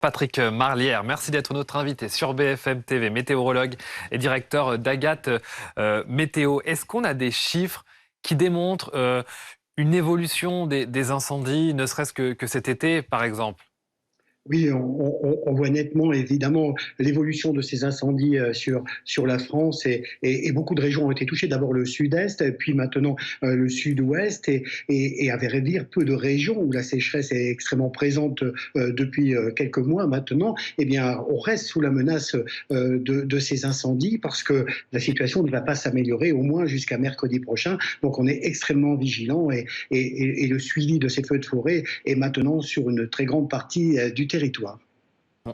Patrick Marlière, merci d'être notre invité sur BFM TV, météorologue et directeur d'Agathe Météo. Est-ce qu'on a des chiffres qui démontrent une évolution des incendies, ne serait-ce que cet été, par exemple? Oui, on voit nettement, évidemment, l'évolution de ces incendies sur la France et beaucoup de régions ont été touchées. D'abord le sud-est, puis maintenant le sud-ouest et à vrai dire, peu de régions où la sécheresse est extrêmement présente depuis quelques mois maintenant. Eh bien, on reste sous la menace de ces incendies parce que la situation ne va pas s'améliorer au moins jusqu'à mercredi prochain. Donc, on est extrêmement vigilant et le suivi de ces feux de forêt est maintenant sur une très grande partie du territoire.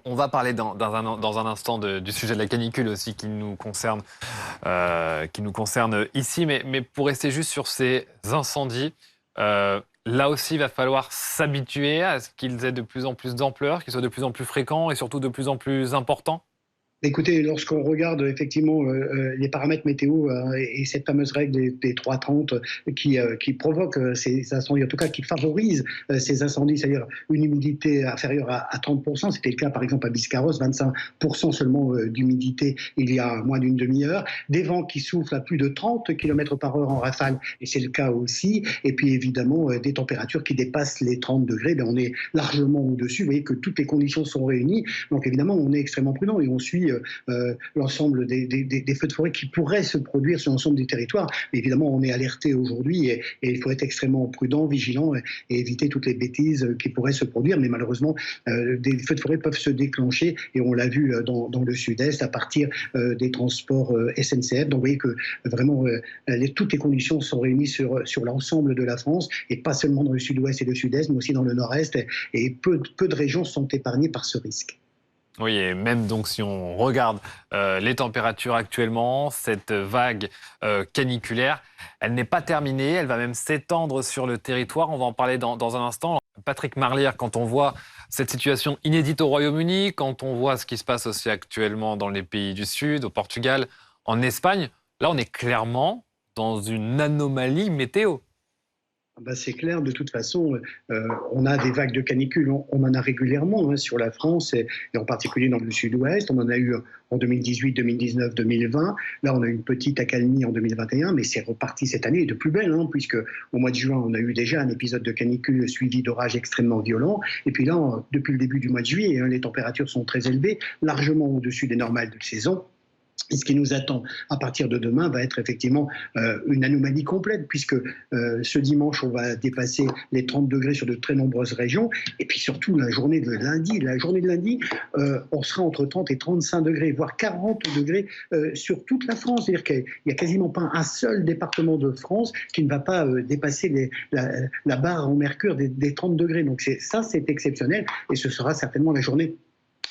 On va parler dans un instant du sujet de la canicule aussi qui nous concerne ici, mais pour rester juste sur ces incendies, là aussi il va falloir s'habituer à ce qu'ils aient de plus en plus d'ampleur, qu'ils soient de plus en plus fréquents et surtout de plus en plus importants. Écoutez, lorsqu'on regarde effectivement les paramètres météo et cette fameuse règle des 3,30 qui provoque ces incendies, en tout cas qui favorise ces incendies, c'est-à-dire une humidité inférieure à 30%, c'était le cas par exemple à Biscarrosse, 25% seulement d'humidité il y a moins d'une demi-heure, des vents qui soufflent à plus de 30 km par heure en rafale, et c'est le cas aussi, et puis évidemment des températures qui dépassent les 30 degrés, ben on est largement au-dessus, vous voyez que toutes les conditions sont réunies, donc évidemment on est extrêmement prudent et on suit l'ensemble des feux de forêt qui pourraient se produire sur l'ensemble du territoire. Mais évidemment, on est alerté aujourd'hui et il faut être extrêmement prudent, vigilant et éviter toutes les bêtises qui pourraient se produire. Mais malheureusement, des feux de forêt peuvent se déclencher et on l'a vu dans le sud-est à partir des transports SNCF. Donc vous voyez que vraiment toutes les conditions sont réunies sur l'ensemble de la France et pas seulement dans le sud-ouest et le sud-est, mais aussi dans le nord-est. Et peu de régions sont épargnées par ce risque. Oui, et même donc si on regarde les températures actuellement, cette vague caniculaire, elle n'est pas terminée, elle va même s'étendre sur le territoire. On va en parler dans un instant. Patrick Marlière, quand on voit cette situation inédite au Royaume-Uni, quand on voit ce qui se passe aussi actuellement dans les pays du Sud, au Portugal, en Espagne, là on est clairement dans une anomalie météo. Ben c'est clair, de toute façon, on a des vagues de canicule, on en a régulièrement sur la France, et en particulier dans le sud-ouest. On en a eu en 2018, 2019, 2020. Là, on a eu une petite accalmie en 2021, mais c'est reparti cette année, et de plus belle, puisque au mois de juin, on a eu déjà un épisode de canicule suivi d'orages extrêmement violents. Et puis là, depuis le début du mois de juillet, les températures sont très élevées, largement au-dessus des normales de saison. Et ce qui nous attend à partir de demain va être effectivement une anomalie complète, puisque ce dimanche, on va dépasser les 30 degrés sur de très nombreuses régions. Et puis surtout, la journée de lundi, on sera entre 30 et 35 degrés, voire 40 degrés sur toute la France. C'est-à-dire qu'il n'y a quasiment pas un seul département de France qui ne va pas dépasser la barre en mercure des 30 degrés. Donc ça, c'est exceptionnel. Et ce sera certainement la journée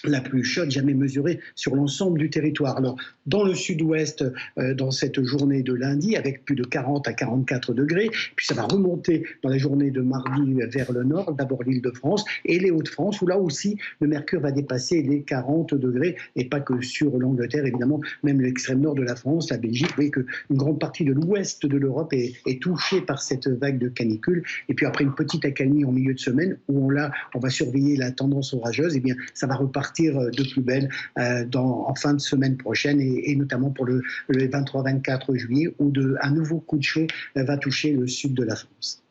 la plus chaude jamais mesurée sur l'ensemble du territoire. Alors, dans le sud-ouest, dans cette journée de lundi, avec plus de 40 à 44 degrés, puis ça va remonter dans la journée de mardi vers le nord, d'abord l'Île-de-France et les Hauts-de-France, où là aussi, le mercure va dépasser les 40 degrés, et pas que sur l'Angleterre, évidemment, même l'extrême nord de la France, la Belgique. Vous voyez qu'une grande partie de l'ouest de l'Europe est touchée par cette vague de canicule. Et puis après une petite accalmie en milieu de semaine, où on va surveiller la tendance orageuse, et bien ça va repartir de plus belle en fin de semaine prochaine et notamment pour le 23-24 juillet où un nouveau coup de chaud va toucher le sud de la France.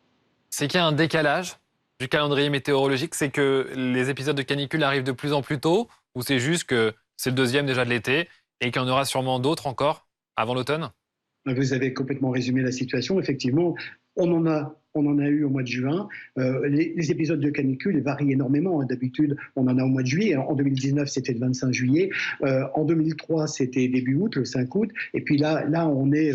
C'est qu'il y a un décalage du calendrier météorologique, c'est que les épisodes de canicule arrivent de plus en plus tôt, ou c'est juste que c'est le deuxième déjà de l'été et qu'il y en aura sûrement d'autres encore avant l'automne? Vous avez complètement résumé la situation. Effectivement, on en a eu au mois de juin. Les épisodes de canicule varient énormément. D'habitude, on en a au mois de juillet. En 2019, c'était le 25 juillet. En 2003, c'était début août, le 5 août. Et puis là on est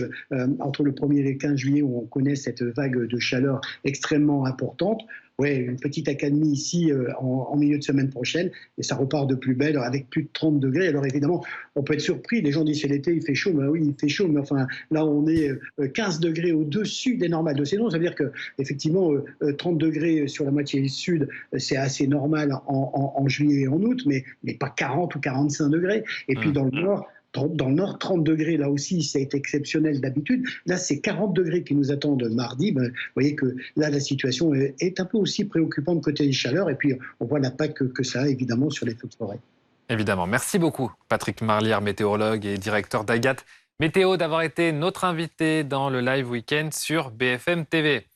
entre le 1er et le 15 juillet où on connaît cette vague de chaleur extrêmement importante. Ouais, une petite accalmie ici en milieu de semaine prochaine, et ça repart de plus belle avec plus de 30 degrés. Alors évidemment, on peut être surpris, les gens disent c'est l'été, il fait chaud, mais oui, il fait chaud, mais enfin là on est 15 degrés au-dessus des normales de saison, ça veut dire que effectivement 30 degrés sur la moitié sud, c'est assez normal en juillet et en août, mais pas 40 ou 45 degrés. Et puis dans le nord, Dans le nord, 30 degrés, là aussi, c'est exceptionnel d'habitude. Là, c'est 40 degrés qui nous attendent mardi. Ben, vous voyez que là, la situation est un peu aussi préoccupante côté des chaleurs. Et puis, on voit l'impact que ça a, évidemment, sur les feux de forêt. Évidemment. Merci beaucoup, Patrick Marlière, météorologue et directeur d'Agathe Météo, d'avoir été notre invité dans le Live Weekend sur BFM TV.